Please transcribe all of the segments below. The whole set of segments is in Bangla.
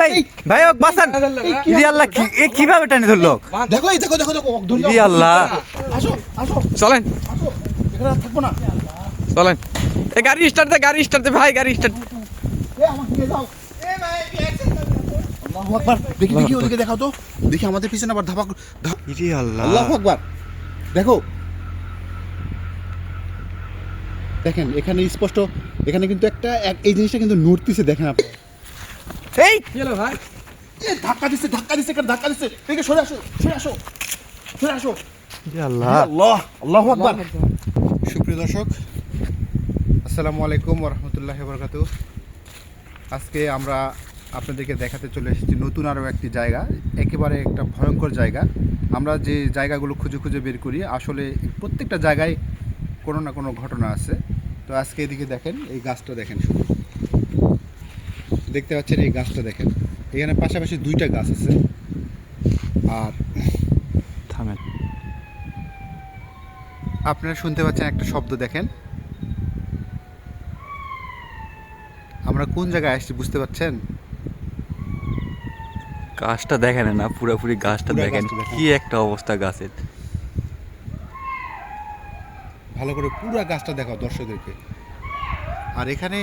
ভাই ভাই ওক বাঁচান জি আল্লাহ কি এ কিভাবে টানে ধরলো দেখো এই দেখো দেখো দেখো জি আল্লাহ আসো আসো চলেন আসো এখানে আর থাকবো না চলেন এই গাড়ি স্টার্ট দে ভাই গাড়ি স্টার্ট এ আমাকে নিয়ে যাও আল্লাহু আকবার দেখি দেখি ওদিকে দেখাও তো দেখি আমাদের পিছনে আবার ধাপা জি আল্লাহ আল্লাহু আকবার দেখো দেখেন এখানে স্পষ্ট এখানে কিন্তু একটা এই জিনিসটা কিন্তু নড়তিছে দেখেন আপনি এই কি হলো ভাই এ ধাক্কা দিচ্ছে এখানে ধাক্কা দিচ্ছে দেখে সরে আসো সরে আসো জি আল্লাহ আল্লাহ আল্লাহু আকবার সুপ্রিয় দর্শক আসসালামু আলাইকুম ওয়া রাহমাতুল্লাহি ওয়া বারাকাতুহু আজকে আমরা আপনাদেরকে দেখাতে চলে এসেছি নতুন আরও একটি জায়গা একেবারে একটা ভয়ঙ্কর জায়গা আমরা যে জায়গাগুলো খুঁজে খুঁজে বের করি আসলে প্রত্যেকটা জায়গায় কোনো না কোনো ঘটনা আছে তো আজকে এদিকে দেখেন এই গাছটা দেখেন শুধু দেখতে পাচ্ছেন এই গাছটা দেখেন এখানে পাশাপাশি দুইটা গাছ আছে আর থামেন আপনারা শুনতে পাচ্ছেন একটা শব্দ দেখেন আমরা কোন জায়গায় আসছি বুঝতে পারছেন গাছটা দেখেন না পুরোপুরি গাছটা পুরো দেখেন গাছটা দেখেন। কি একটা অবস্থা গাছের ভালো করে পুরো গাছটা দেখাও দর্শকদেরকে আর এখানে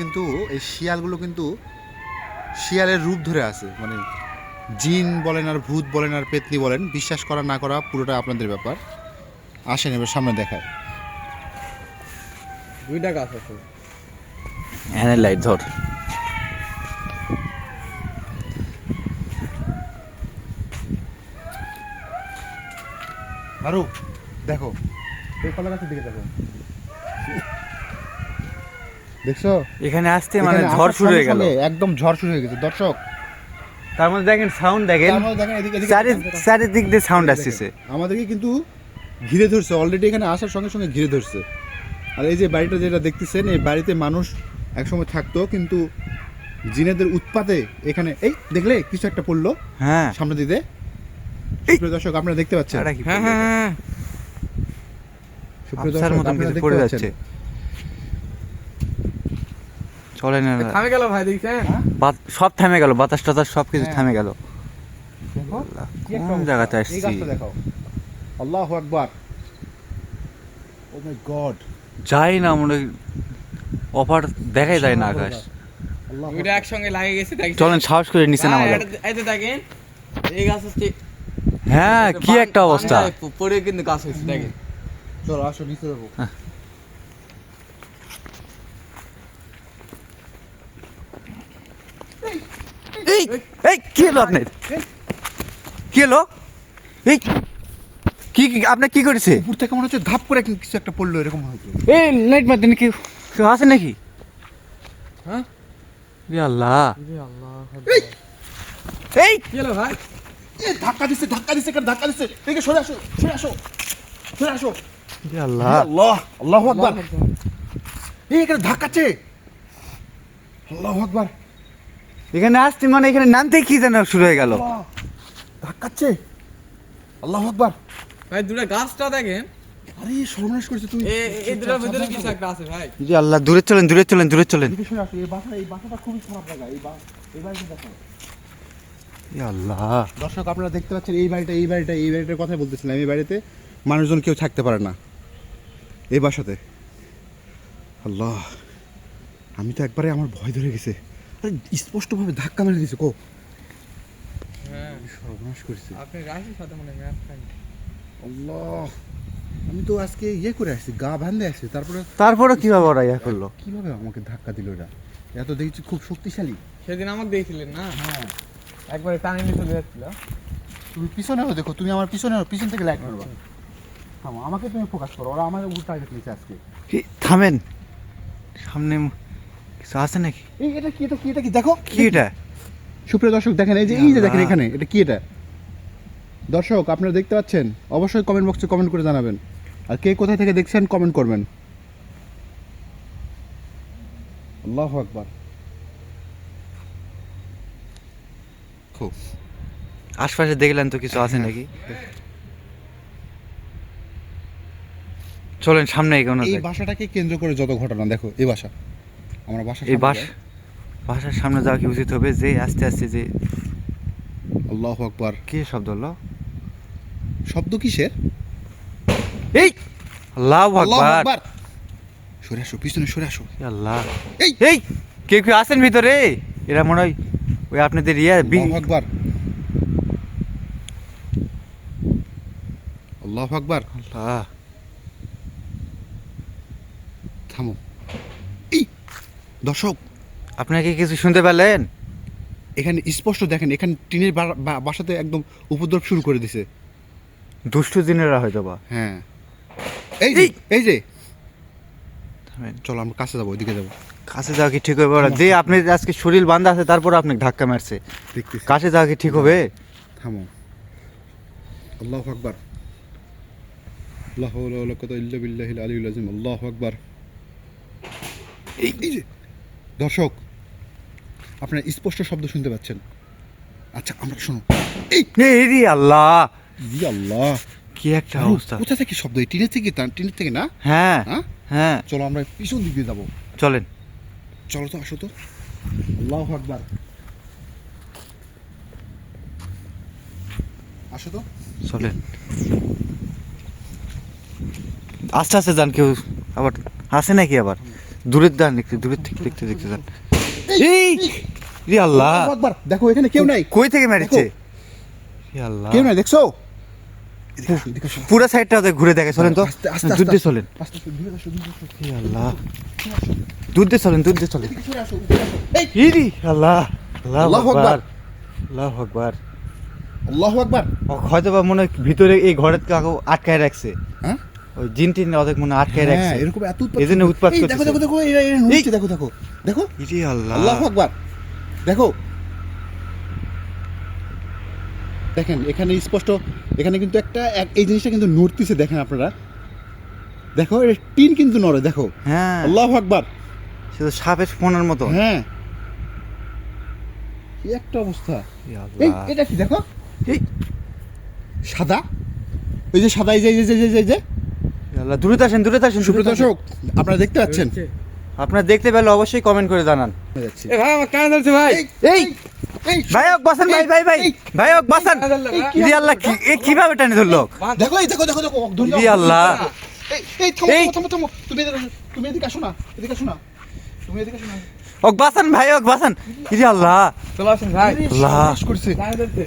কিন্তু এই শিয়ালগুলো কিন্তু শিয়ালের রূপ ধরে আছে মানে জিন বলেন আর ভূত বলেন আর পেতনি বলেন বিশ্বাস করা না করা পুরোটা আপনাদের ব্যাপার আসেন এবার সামনে দেখায় দুইটা গাছ আছে এনে লাইট ধর আরো দেখো এই কলা গাছের দিকে দেখো দেখছো এখানে আসতে মানে এখানে ঝড় আসার শুরু হয়ে সঙ্গে গেল সঙ্গে একদম ঝড় শুরু হয়ে গেছে দর্শক তার মধ্যে দেখেন সাউন্ড দেখেন তার মধ্যে দেখেন এদিকে চারিদিক দিয়ে সাউন্ড আসতেছে আমাদেরকে কিন্তু ঘিরে ধরছে অলরেডি এখানে আসার সঙ্গে সঙ্গে ঘিরে ধরছে আর এই যে বাড়িটা যেটা দেখতেছেন এই বাড়িতে মানুষ একসময় থাকতো কিন্তু জিনেদের উৎপাতে এখানে এই দেখলে কিছু একটা পড়লো হ্যাঁ সামনে দিতে সুপ্রিয় দর্শক আপনারা দেখতে পাচ্ছেন এটা কি হ্যাঁ হ্যাঁ হ্যাঁ সুপ্রিয় আফসার দর্শক মতন আপনারা কিছু দেখতে পড়ে পাচ্ছেন যাচ্ছে চলে না থামে গেল ভাই দেখছেন সব থেমে গেল বাতাস টাতাস সব কিছু হ্যাঁ। থেমে গেল দেখো কি একটা কোন অবস্থা। জায়গাতে এই আসছি গাছটা দেখাও আল্লাহু আকবার ও মাই গড যাই না মনে অফার দেখাই যায় না আকাশ আল্লাহু দুইটা একসঙ্গে লাগে গেছে দেখছেন চলেন সাহস করে নিচে নামা যাক এই তো দেখেন এই গাছ হচ্ছে হ্যাঁ কি একটা অবস্থা পড়ে কিন্তু গাছ হচ্ছে দেখেন চলো আসো নিচে যাবো এই এই কি হলো আপনার কি হলো এই কি আপনি কি করেছে উপর থেকে মনে হচ্ছে ধাপ করে কিছু একটা পড়লো এরকম হয়তো এই লাইট মারতেন কি কেউ আছে নাকি হ্যাঁ ইয়া আল্লাহ আল্লাহ এই কি হলো ভাই এ ধাক্কা দিচ্ছে এখানে ধাক্কা দিচ্ছে দেখে সরে আসো ইয়া আল্লাহ আল্লাহ আল্লাহু আকবার এই এখানে ধাক্কাচ্ছে আল্লাহু আকবার এখানে আসতে মানে এখানে নামতে কি যেন শুরু হয়ে গেল আল্লাহ, ধাক্কাচ্ছে আল্লাহু আকবার ভাই দুটো গাছটা দেখেন আরে সর্বনাশ করেছে তুমি এই দুটোর ভিতরে কিছু একটা আছে ভাই জি আল্লাহ দূরে চলেন এদিকে সরে আসো এই বাসাটা খুবই খারাপ জায়গা এই বাড়িটা দেখো ইয়া আল্লাহ দর্শক আপনারা দেখতে পাচ্ছেন এই বাড়িটার কথা বলতেছিলাম এই বাড়িতে মানুষজন কেউ থাকতে পারে না এই বাসাতে আল্লাহ আমি তো একবারে আমার ভয় ধরে গেছে আরে স্পষ্টভাবে ধাক্কা মেরে দিয়েছে কো হ্যাঁ সর্বনাশ করেছে আপনি রাশির সাথে মনে ম্যাচ খান আল্লাহ আমি তো আজকে ইয়ে করে আসছি গা বাঁধে আসছি তারপরে কিভাবে ওরা ইয়া করলো কিভাবে আমাকে ধাক্কা দিল এটা এত দেখছি খুব শক্তিশালী সেদিন আমাকে দিয়েছিলেন না হ্যাঁ একবারে টানে নিয়ে চলে যাচ্ছিল তুমি পিছনেও দেখো তুমি আমার পিছন থেকে লাইট মারবা থামো আমাকে তুমি ফোকাস করো ওরা আমার উপর টার্গেট নিয়েছে আজকে কি থামেন সামনে কিছু আছে নাকি এই এটা কি দেখো কি এটা সুপ্রিয় দর্শক দেখেন এই যে দেখেন এখানে এটা কি এটা দর্শক আপনারা দেখতে পাচ্ছেন অবশ্যই কমেন্ট বক্সে কমেন্ট করে জানাবেন আর কে কোথায় থেকে দেখছেন কমেন্ট করবেন আল্লাহু আকবার খুব আশপাশে দেখলেন তো কিছু আছে নাকি চলেন সামনে এগোনো এই যাক। বাসাটাকে কেন্দ্র করে যত ঘটনা দেখো এই বাসা আমার বাসা এই বাস বাসার সামনে যাওয়া কি উচিত হবে? যে আস্তে আস্তে যে আল্লাহু আকবার। কি শব্দ হলো? শব্দ কিসের? এই আল্লাহু আল্লাহু আকবার। আকবার। সরে আসো, পিছনে সরে আসো। এ আল্লাহ, এই এই কেউ কেউ আছেন ভিতরে? এরা মনে হয় ওই আপনাদের আল্লাহু আকবার। আল্লাহু আকবার। আল্লাহ, থামো। এই দর্শক, আপনারা কি কিছু শুনতে পেলেন? এখানে স্পষ্ট দেখেন, এখানে টিনের বাসাতে একদম উপদ্রব শুরু করে দিছে। দুষ্টু দিনেরা হয়তো বা। হ্যাঁ, এই যে এই! এই যে থামেন। চলো আমরা কাছে যাবো, ওইদিকে যাবো। কাছে যাওয়া কি ঠিক হবে? ওরা যে আপনি আজকে শরীর বান্ধা আছে তারপর আপনাকে ধাক্কা মারছে, দেখতেছি। কাছে যাওয়া কি ঠিক হবে? থামো। আল্লাহু আকবার। লা হাওলা ওয়ালা কুওয়াতা ইল্লা বিল্লাহিল আলিয়্যিল আযীম। আল্লাহু আকবার। এই যে দর্শক, আপনারা স্পষ্ট শব্দ শুনতে পাচ্ছেন। আচ্ছা, আমরা শোনো। এই এই রে আল্লাহ, জি আল্লাহ, কি একটা অবস্থা! কোথা থেকে শব্দ? এই টিনের থেকে? টিনের থেকে না? হ্যাঁ হ্যাঁ, হ্যাঁ, চলো আমরা পিছন দিক দিয়ে যাবো। চলেন। চলো তো, আসো তো। আল্লাহু আকবার। আসো তো। চলেন, আস্তে আস্তে যান। কেউ আবার আসে নাকি? আবার দূরের যান, একটু দূরের থেকে দেখতে দেখতে যান। এই রে আল্লাহ, আল্লাহু আকবার। দেখো এখানে কেউ নাই। কই থেকে মেরেছে? রে আল্লাহ, কেউ নাই, দেখছো? এদিকে আসো, এদিকে আসো। পুরো সাইডটা ঘুরে দেখে। চলেন তো, আস্তে, আস্তে, দূর দিয়ে আস্তে। চলেন। আস্তে আস্তে দূরে আসো, দূরে আসো। হে আল্লাহ, দূর দিয়ে চলেন, দূর দিয়ে চলেন। এদিকে সরে আসো, এদিকে আসো। এই এই রে আল্লাহ, আল্লাহু আল্লাহু আকবার, আকবার। আল্লাহু আকবার। আল্লাহু আকবার। হয়তো বা মনে হয় ভিতরে এই ঘরের কাউকে আটকায় রাখছে। হ্যাঁ? ওই জিন টিন ওদের মনে হয় আটকায় রাখছে। হ্যাঁ, এরকম এত উৎপাত। এজন্য উৎপাত এই দেখো করতেছে। দেখো দেখো, এরা নড়ছে, দেখো দেখো। দেখো। ইরে আল্লাহ, আল্লাহু আকবার। দেখো। দেখেন এখানে স্পষ্ট, এখানে কিন্তু এই জিনিসটা কিন্তু নড়তিছে, দেখেন আপনারা। দেখো, এটা টিন কিন্তু নড়ে, দেখো। হ্যাঁ, আল্লাহু আকবার। সে তো সাপের ফোনের মতো। হ্যাঁ, কি একটা অবস্থা। ই এই আল্লাহ, এটা কি দেখো? এই সাদা, এই যে সাদা, এই যে এই যে এই যে এই যে ই আল্লাহ, দূরে আসেন, দূরে আসেন। সুপ্রিয় দর্শক, আপনারা দেখতে পাচ্ছেন? আপনারা দেখতে পেলে অবশ্যই কমেন্ট করে জানান। যাচ্ছি। এ ভাই আমার কানে ধরছে ভাই। এই এই ভাইওক বাসান, ভাই ভাই ভাই, ভাইওক বাসান। ইরে আল্লাহ, কিভাবে টানে ধরলো? দেখো, এই দেখো দেখো দেখো, ধরে ইরে আল্লাহ, এই থামো এই! থামো থামো, তুমি এদিকে আসো না, এদিকে আসো না, তুমি এদিকে আসো না। ওক বাসান, ভাইওক বাসান। ইরে আল্লাহ, চলো আসেন ভাই। আল্লাহ। সর্বনাশ করছে, কানে ধরছে।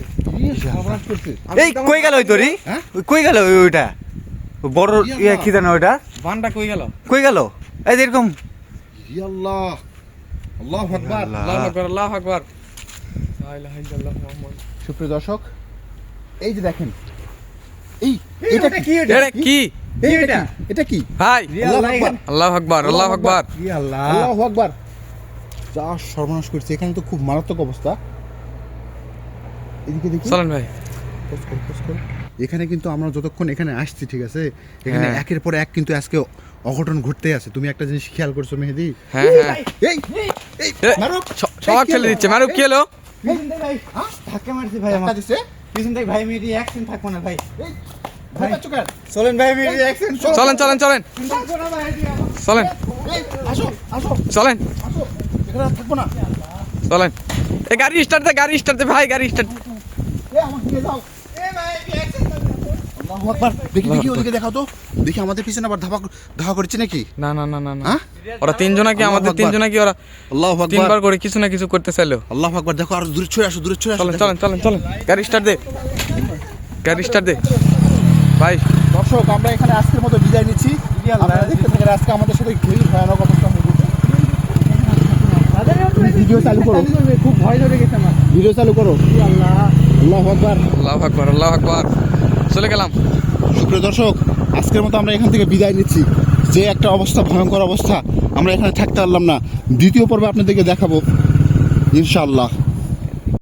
সর্বনাশ করছে। এই কই গেল ওই তোরি? হ্যাঁ? ওই কই গেল ওইটা? ওই বড় ইয়া কি জানো ওইটা? বানটা কই গেল? কই গেল? এই যে এরকম। ইয়া আল্লাহ, আল্লাহু আকবার। আল্লাহ। আল্লাহু আকবার, আল্লাহু আকবার। লা ইলাহা ইল্লাল্লাহ মুহাম্মদ। সুপ্রিয় দর্শক, এই যে দেখেন, এই এটা কি? এটা কি? এই এটা কি? এটা কি? ভাই আল্লাহু আকবার। আল্লাহু আকবার, আল্লাহু আকবার। ই আল্লাহ, আল্লাহু আকবার। যা সর্বনাশ করছে, এখানে তো খুব মারাত্মক অবস্থা। এদিকে দেখি। চলেন ভাই। খোঁজ করো, খোঁজ করো। এখানে কিন্তু আমরা যতক্ষণ এখানে আসছি, ঠিক আছে, এখানে হ্যাঁ। একের পর এক কিন্তু আজকে অঘটন ঘটতে আছে। তুমি একটা জিনিস খেয়াল করছো মেহেদি? হ্যাঁ হ্যাঁ। এই এই এ, মারুফ, সবাক ঠেলে দিচ্ছে। মারুফ কি হলো? পিছন থেকে ভাই ধাক্কা মারছে ভাই ধাক্কা আমার। দিছে? পিছন থেকে ভাই মেরি অ্যাকশন থাকবো না ভাই। এই ভয় পাচ্ছ কেন? চলেন ভাই মেরি অ্যাকশন। চলেন চলেন চলেন চলেন এই আসো আসো চলেন আসো, এখানে আর থাকবো না। চলেন। এই গাড়ি স্টার্ট দে, গাড়ি স্টার্ট দে ভাই, গাড়ি স্টার্ট। এই আমাকে নিয়ে যাও। আল্লাহু আকবার। দেখি দেখি, ওদিকে দেখাও তো, দেখি আমাদের পিছনে আবার ধাওয়া করছে নাকি? না না না না না। হ্যাঁ, ওরা তিনজনা কি, আমাদের আল্লাহু আকবার। তিনজনা কি, ওরা আল্লাহু আকবার। তিনবার করে কিছু না কিছু করতে চাইলো। আল্লাহু আকবার। দেখো, আর দূরে ছড়ে আসো, দূরে ছড়ে আসো। চলেন চলেন চলেন চলেন, গাড়ি স্টার্ট দে, গাড়ি স্টার্ট দে ভাই। দর্শক, আমরা এখানে আজকের মতো বিদায় নিচ্ছি। আপনারা দেখতে থাকেন, আজকে আমাদের সাথে ঘেরি ভয়ানক অবস্থা হয়ে গেছে। তুমি ভিডিও চালু করো, খুব ভয় ধরে গেছে আমার। ভিডিও চালু করো। আল্লাহ, আল্লাহু আকবার। আল্লাহু আকবার, আল্লাহু আকবার। চলে গেলাম। সুপ্রিয় দর্শক, আজকের মতো আমরা এখান থেকে বিদায় নিচ্ছি। যে একটা অবস্থা, ভয়ঙ্কর অবস্থা, আমরা এখানে থাকতে পারলাম না। দ্বিতীয় পর্বে আপনাদেরকে দেখাবো ইনশাআল্লাহ।